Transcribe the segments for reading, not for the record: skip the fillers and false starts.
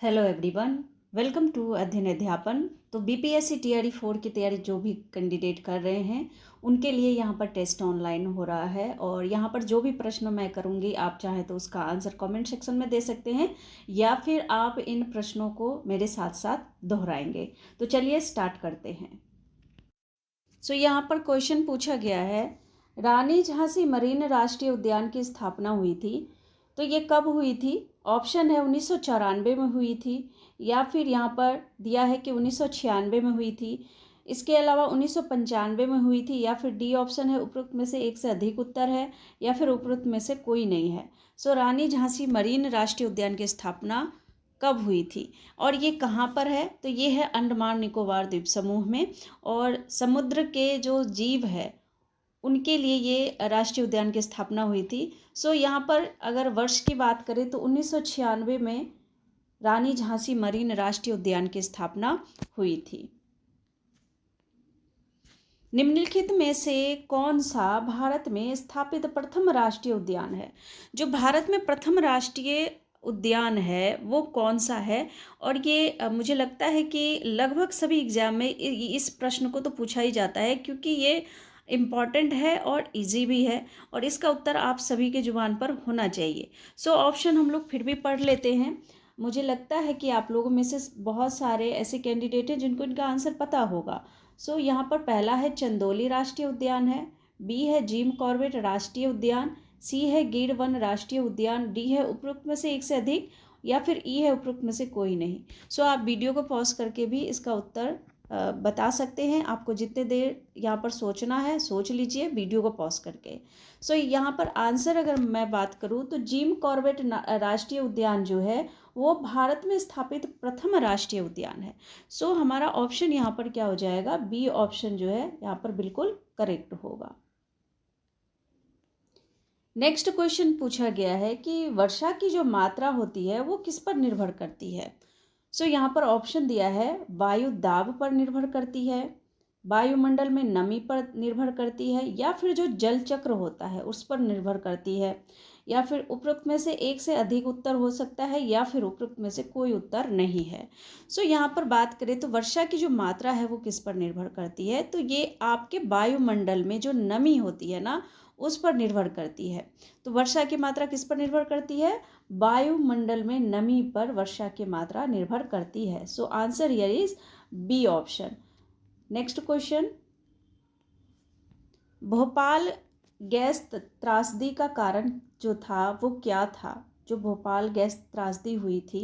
Hello everyone, welcome to अध्ययन अध्यापन। तो बीपीएससी टीआरई 4 की तैयारी जो भी कैंडिडेट कर रहे हैं उनके लिए यहाँ पर टेस्ट ऑनलाइन हो रहा है और यहाँ पर जो भी प्रश्न मैं करूँगी आप चाहे तो उसका आंसर कमेंट सेक्शन में दे सकते हैं या फिर आप इन प्रश्नों को मेरे साथ साथ दोहराएंगे। तो चलिए स्टार्ट करते हैं। यहाँ पर क्वेश्चन पूछा गया है, रानी झांसी मरीन राष्ट्रीय उद्यान की स्थापना हुई थी तो ये कब हुई थी? ऑप्शन है 1994 में हुई थी या फिर यहाँ पर दिया है कि 1996 में हुई थी, इसके अलावा 1995 में हुई थी या फिर डी ऑप्शन है उपरोक्त में से एक से अधिक उत्तर है या फिर उपरोक्त में से कोई नहीं है। रानी झांसी मरीन राष्ट्रीय उद्यान की स्थापना कब हुई थी और ये कहाँ पर है? तो ये है अंडमान निकोबार द्वीप समूह में और समुद्र के जो जीव है उनके लिए ये राष्ट्रीय उद्यान की स्थापना हुई थी। यहाँ पर अगर वर्ष की बात करें तो 1996 में रानी झांसी मरीन राष्ट्रीय उद्यान की स्थापना हुई थी। निम्नलिखित में से कौन सा भारत में स्थापित प्रथम राष्ट्रीय उद्यान है? जो भारत में प्रथम राष्ट्रीय उद्यान है वो कौन सा है? और ये मुझे लगता है कि लगभग सभी एग्जाम में इस प्रश्न को तो पूछा ही जाता है क्योंकि ये इम्पॉर्टेंट है और इजी भी है और इसका उत्तर आप सभी के जुबान पर होना चाहिए। ऑप्शन हम लोग फिर भी पढ़ लेते हैं। मुझे लगता है कि आप लोगों में से बहुत सारे ऐसे कैंडिडेट हैं जिनको इनका आंसर पता होगा। यहाँ पर पहला है चंदोली राष्ट्रीय उद्यान है, बी है जिम कॉर्बेट राष्ट्रीय उद्यान, सी है गिर वन राष्ट्रीय उद्यान, डी है उपरोक्त में से एक से अधिक या फिर ई है उपरोक्त में से कोई नहीं। आप वीडियो को पॉज करके भी इसका उत्तर बता सकते हैं। आपको जितने देर यहाँ पर सोचना है सोच लीजिए वीडियो को पॉज करके। यहाँ पर आंसर अगर मैं बात करूँ तो जिम कॉर्बेट राष्ट्रीय उद्यान जो है वो भारत में स्थापित प्रथम राष्ट्रीय उद्यान है। हमारा ऑप्शन यहाँ पर क्या हो जाएगा? बी ऑप्शन जो है यहाँ पर बिल्कुल करेक्ट होगा। नेक्स्ट क्वेश्चन पूछा गया है कि वर्षा की जो मात्रा होती है वो किस पर निर्भर करती है? यहाँ पर ऑप्शन दिया है वायु दाब पर निर्भर करती है, वायुमंडल में नमी पर निर्भर करती है या फिर जो जल चक्र होता है उस पर निर्भर करती है या फिर उपरोक्त में से एक से अधिक उत्तर हो सकता है या फिर उपरोक्त में से कोई उत्तर नहीं है। यहाँ पर बात करें तो वर्षा की जो मात्रा है वो किस पर निर्भर करती है? तो ये आपके वायुमंडल में जो नमी होती है ना उस पर निर्भर करती है। तो वर्षा की मात्रा किस पर निर्भर करती है? वायुमंडल में नमी पर वर्षा की मात्रा निर्भर करती है। Answer here is B option. Next question, Bhopal gas त्रासदी का कारण जो था वो क्या था? जो भोपाल गैस त्रासदी हुई थी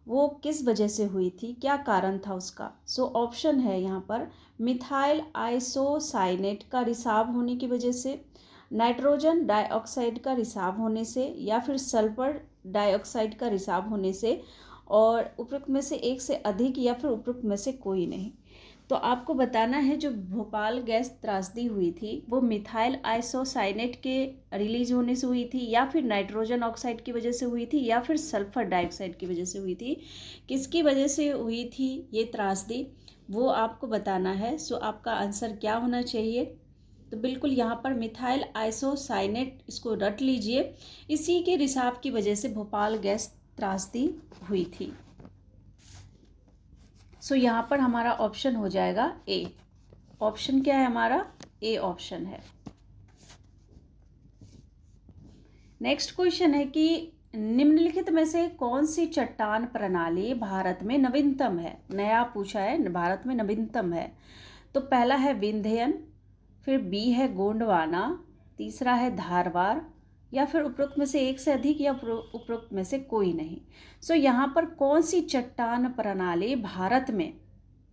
वो किस वजह से हुई थी, क्या कारण था उसका? ऑप्शन है यहाँ पर मिथाइल आइसोसाइनेट का रिसाव होने की वजह से, नाइट्रोजन डाइऑक्साइड का रिसाव होने से या फिर सल्फर डाइऑक्साइड का रिसाव होने से और उपरोक्त में से एक से अधिक या फिर उपरोक्त में से कोई नहीं। तो आपको बताना है जो भोपाल गैस त्रासदी हुई थी वो मिथाइल आइसोसाइनेट के रिलीज होने से हुई थी या फिर नाइट्रोजन ऑक्साइड की वजह से हुई थी या फिर सल्फर डाइऑक्साइड की वजह से हुई थी। किसकी वजह से हुई थी ये त्रासदी वो आपको बताना है। आपका आंसर क्या होना चाहिए? तो बिल्कुल यहाँ पर मिथाइल आइसोसाइनेट, इसको रट लीजिए, इसी के रिसाव की वजह से भोपाल गैस त्रासदी हुई थी। यहाँ पर हमारा ऑप्शन हो जाएगा ए। ऑप्शन क्या है हमारा? ए ऑप्शन है। नेक्स्ट क्वेश्चन है कि निम्नलिखित में से कौन सी चट्टान प्रणाली भारत में नवीनतम है? नया पूछा है, भारत में नवीनतम है। तो पहला है विंध्यन, फिर बी है गोंडवाना, तीसरा है धारवाड़ या फिर उपरोक्त में से एक से अधिक या उपरोक्त में से कोई नहीं। यहाँ पर कौन सी चट्टान प्रणाली भारत में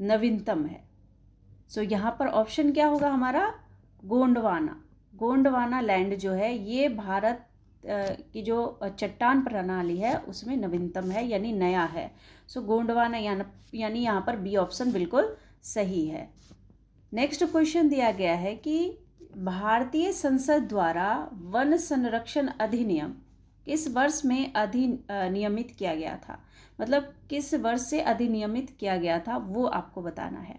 नवीनतम है? यहाँ पर ऑप्शन क्या होगा हमारा? गोंडवाना। गोंडवाना लैंड जो है ये भारत की जो चट्टान प्रणाली है उसमें नवीनतम है यानी नया है। गोंडवाना यानी यहाँ पर बी ऑप्शन बिल्कुल सही है। नेक्स्ट क्वेश्चन दिया गया है कि भारतीय संसद द्वारा वन संरक्षण अधिनियम किस वर्ष में अधिनियमित किया गया था? मतलब किस वर्ष से अधिनियमित किया गया था वो आपको बताना है।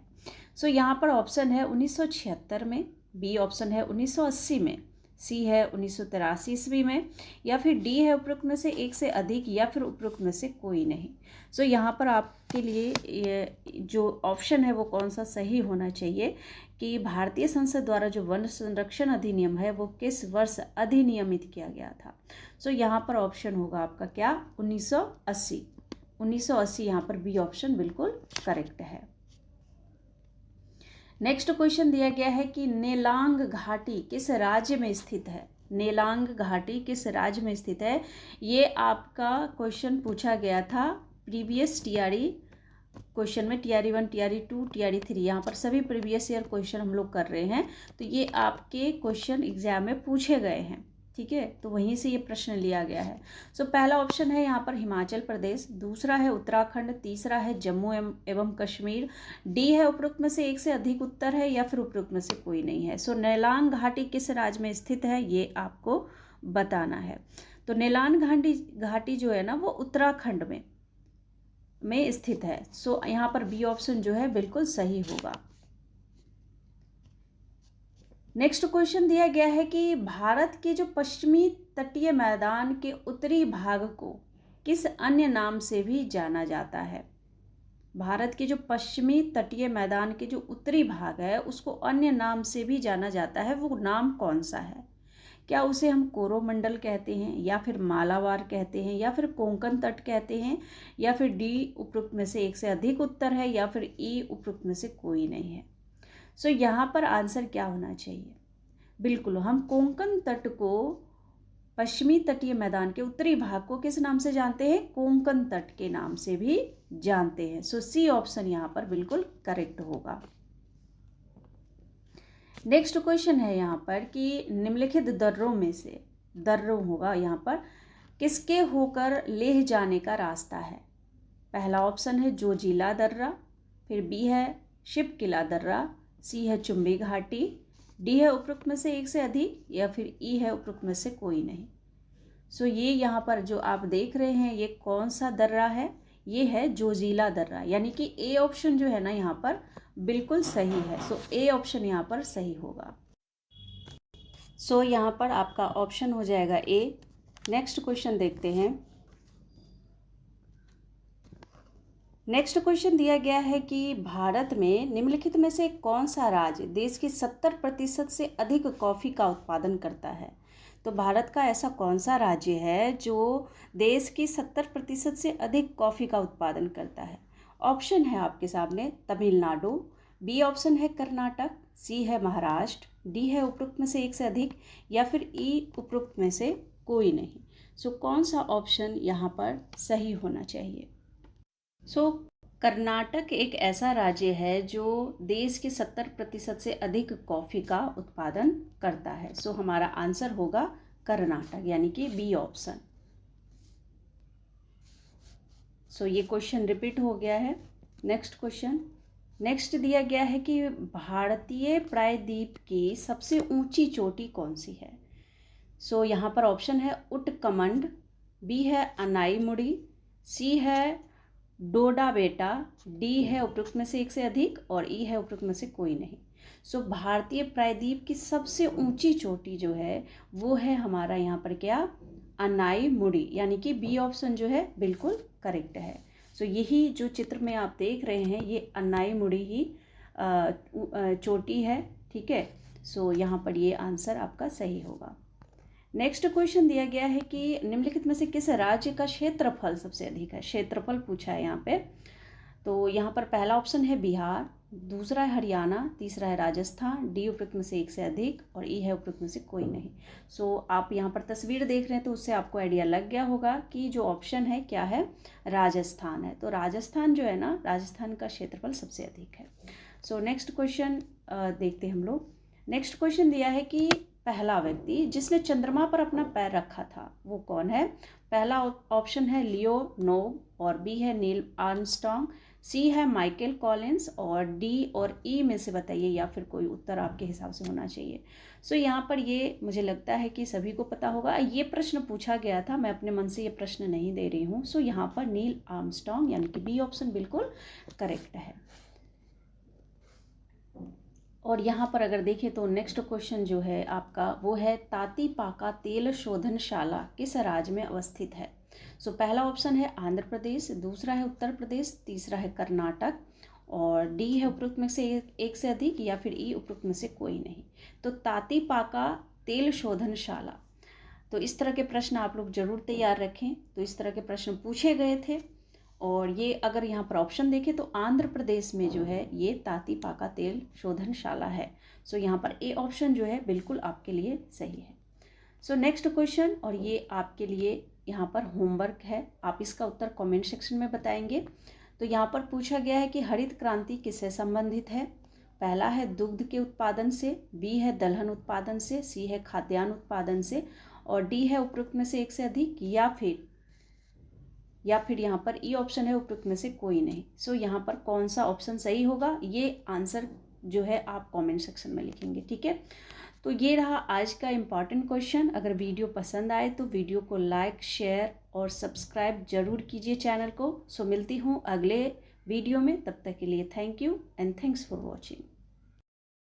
यहाँ पर ऑप्शन है 1976 में, बी ऑप्शन है 1980 में, सी है 1983 ईस्वी में, या फिर डी है उपरोक्त में से एक से अधिक, या फिर उपरोक्त में से कोई नहीं। सो यहाँ पर आपके लिए ये जो ऑप्शन है वो कौन सा सही होना चाहिए कि भारतीय संसद द्वारा जो वन संरक्षण अधिनियम है वो किस वर्ष अधिनियमित किया गया था। सो यहाँ पर ऑप्शन होगा आपका क्या, 1980। 1980 यहाँ पर बी ऑप्शन बिल्कुल करेक्ट है। नेक्स्ट क्वेश्चन दिया गया है कि नेलांग घाटी किस राज्य में स्थित है। नेलांग घाटी किस राज्य में स्थित है, ये आपका क्वेश्चन पूछा गया था प्रीवियस टीआरई क्वेश्चन में, टीआरई 1, टीआरई 2, टीआरई 3, यहाँ पर सभी प्रीवियस ईयर क्वेश्चन हम लोग कर रहे हैं। तो ये आपके क्वेश्चन एग्जाम में पूछे गए हैं, ठीक है, तो वहीं से ये प्रश्न लिया गया है। सो पहला ऑप्शन है यहाँ पर हिमाचल प्रदेश, दूसरा है उत्तराखंड, तीसरा है जम्मू एवं कश्मीर, डी है उपरोक्त में से एक से अधिक उत्तर है, या फिर उपरोक्त में से कोई नहीं है। सो नेलांग घाटी किस राज्य में स्थित है ये आपको बताना है। तो नेलांग घाटी जो है ना वो उत्तराखंड में स्थित है। सो यहाँ पर बी ऑप्शन जो है बिल्कुल सही होगा। नेक्स्ट क्वेश्चन दिया गया है कि भारत के जो पश्चिमी तटीय मैदान के उत्तरी भाग को किस अन्य नाम से भी जाना जाता है। भारत के जो पश्चिमी तटीय मैदान के जो उत्तरी भाग है उसको अन्य नाम से भी जाना जाता है, वो नाम कौन सा है। क्या उसे हम कोरोमंडल कहते हैं, या फिर मालाबार कहते हैं, या फिर कोंकण तट कहते हैं, या फिर डी उपरोक्त में से एक से अधिक उत्तर है, या फिर ई उपरोक्त में से कोई नहीं है। सो यहाँ पर आंसर क्या होना चाहिए, बिल्कुल हम कोंकण तट को, पश्चिमी तटीय मैदान के उत्तरी भाग को किस नाम से जानते हैं, कोंकण तट के नाम से भी जानते हैं। सो सी ऑप्शन यहाँ पर बिल्कुल करेक्ट होगा। नेक्स्ट क्वेश्चन है यहाँ पर कि निम्नलिखित दर्रों में से, दर्रों होगा यहाँ पर, किसके होकर लेह जाने का रास्ता है। पहला ऑप्शन है जोजिला दर्रा, फिर बी है शिव किला दर्रा, सी है चुम्बी घाटी, डी है उपरोक्त में से एक से अधिक, या फिर ई है उपरोक्त में से कोई नहीं। सो ये यहाँ पर जो आप देख रहे हैं ये कौन सा दर्रा है, ये है जोजिला दर्रा, यानी कि ए ऑप्शन जो है ना यहाँ पर बिल्कुल सही है। सो ए ऑप्शन यहाँ पर सही होगा। सो यहाँ पर आपका ऑप्शन हो जाएगा ए। नेक्स्ट क्वेश्चन देखते हैं। नेक्स्ट क्वेश्चन दिया गया है कि भारत में निम्नलिखित में से कौन सा राज्य देश की 70% से अधिक कॉफ़ी का उत्पादन करता है। तो भारत का ऐसा कौन सा राज्य है जो देश की 70% से अधिक कॉफ़ी का उत्पादन करता है। ऑप्शन है आपके सामने तमिलनाडु, बी ऑप्शन है कर्नाटक, सी है महाराष्ट्र, डी है उपरोक्त में से एक से अधिक, या फिर ई उपरोक्त में से कोई नहीं। सो कौन सा ऑप्शन यहाँ पर सही होना चाहिए। सो कर्नाटक एक ऐसा राज्य है जो देश के 70% से अधिक कॉफ़ी का उत्पादन करता है। सो हमारा आंसर होगा कर्नाटक, यानी कि बी ऑप्शन। सो ये क्वेश्चन रिपीट हो गया है। नेक्स्ट क्वेश्चन, नेक्स्ट दिया गया है कि भारतीय प्रायद्वीप की सबसे ऊंची चोटी कौन सी है। सो यहाँ पर ऑप्शन है उटकमंड, बी है अनाईमुड़ी, सी है डोडा बेटा, डी है उपरोक्त में से एक से अधिक, और ई है उपरोक्त में से कोई नहीं। सो भारतीय प्रायद्वीप की सबसे ऊंची चोटी जो है वो है हमारा यहाँ पर क्या, अनाईमुड़ी, यानी कि बी ऑप्शन जो है बिल्कुल करेक्ट है। सो यही जो चित्र में आप देख रहे हैं ये अनाईमुड़ी ही चोटी है, ठीक है। सो यहाँ पर ये आंसर आपका सही होगा। नेक्स्ट क्वेश्चन दिया गया है कि निम्नलिखित में से किस राज्य का क्षेत्रफल सबसे अधिक है। क्षेत्रफल पूछा है यहाँ पे। तो यहाँ पर पहला ऑप्शन है बिहार, दूसरा है हरियाणा, तीसरा है राजस्थान, डी उपरोक्त में से एक से अधिक, और ई है उपरोक्त में से कोई नहीं। सो आप यहाँ पर तस्वीर देख रहे हैं तो उससे आपको आइडिया लग गया होगा कि जो ऑप्शन है क्या है, राजस्थान है। तो राजस्थान जो है ना, राजस्थान का क्षेत्रफल सबसे अधिक है। सो नेक्स्ट क्वेश्चन देखते हैं हम लोग। नेक्स्ट क्वेश्चन दिया है कि पहला व्यक्ति जिसने चंद्रमा पर अपना पैर रखा था वो कौन है। पहला ऑप्शन है लियोनोव, और बी है नील आर्मस्ट्रॉन्ग, सी है माइकल कॉलिंस, और डी और ई में से बताइए, या फिर कोई उत्तर आपके हिसाब से होना चाहिए। सो यहाँ पर ये मुझे लगता है कि सभी को पता होगा, ये प्रश्न पूछा गया था, मैं अपने मन से ये प्रश्न नहीं दे रही हूँ। सो यहाँ पर नील आर्मस्ट्रॉन्ग, यानी कि बी ऑप्शन बिल्कुल करेक्ट है। और यहाँ पर अगर देखें तो नेक्स्ट क्वेश्चन जो है आपका वो है ताती पाका तेल शोधनशाला किस राज्य में अवस्थित है। सो पहला ऑप्शन है आंध्र प्रदेश, दूसरा है उत्तर प्रदेश, तीसरा है कर्नाटक और डी है उपरोक्त में से एक से अधिक या फिर ई उपरोक्त में से कोई नहीं। तो ताती पाका तेल शोधनशाला, तो इस तरह के प्रश्न आप लोग जरूर तैयार रखें। तो इस तरह के प्रश्न पूछे गए थे और ये अगर यहाँ पर ऑप्शन देखें तो आंध्र प्रदेश में जो है ये ताती पाका तेल शोधनशाला है। सो यहाँ पर ए ऑप्शन जो है बिल्कुल आपके लिए सही है। सो नेक्स्ट क्वेश्चन, और ये आपके लिए यहाँ पर होमवर्क है, आप इसका उत्तर कमेंट सेक्शन में बताएंगे। तो यहाँ पर पूछा गया है कि हरित क्रांति किससे संबंधित है। पहला है दुग्ध के उत्पादन से, बी है दलहन उत्पादन से, सी है खाद्यान्न उत्पादन से और डी है उपरोक्त में से एक से अधिक या फिर यहाँ पर ई ऑप्शन है उपरोक्त में से कोई नहीं। सो यहाँ पर कौन सा ऑप्शन सही होगा ये आंसर जो है आप कमेंट सेक्शन में लिखेंगे, ठीक है। तो ये रहा आज का इम्पॉर्टेंट क्वेश्चन। अगर वीडियो पसंद आए तो वीडियो को लाइक, शेयर और सब्सक्राइब जरूर कीजिए चैनल को। सो मिलती हूँ अगले वीडियो में, तब तक के लिए thank you and thanks for watching.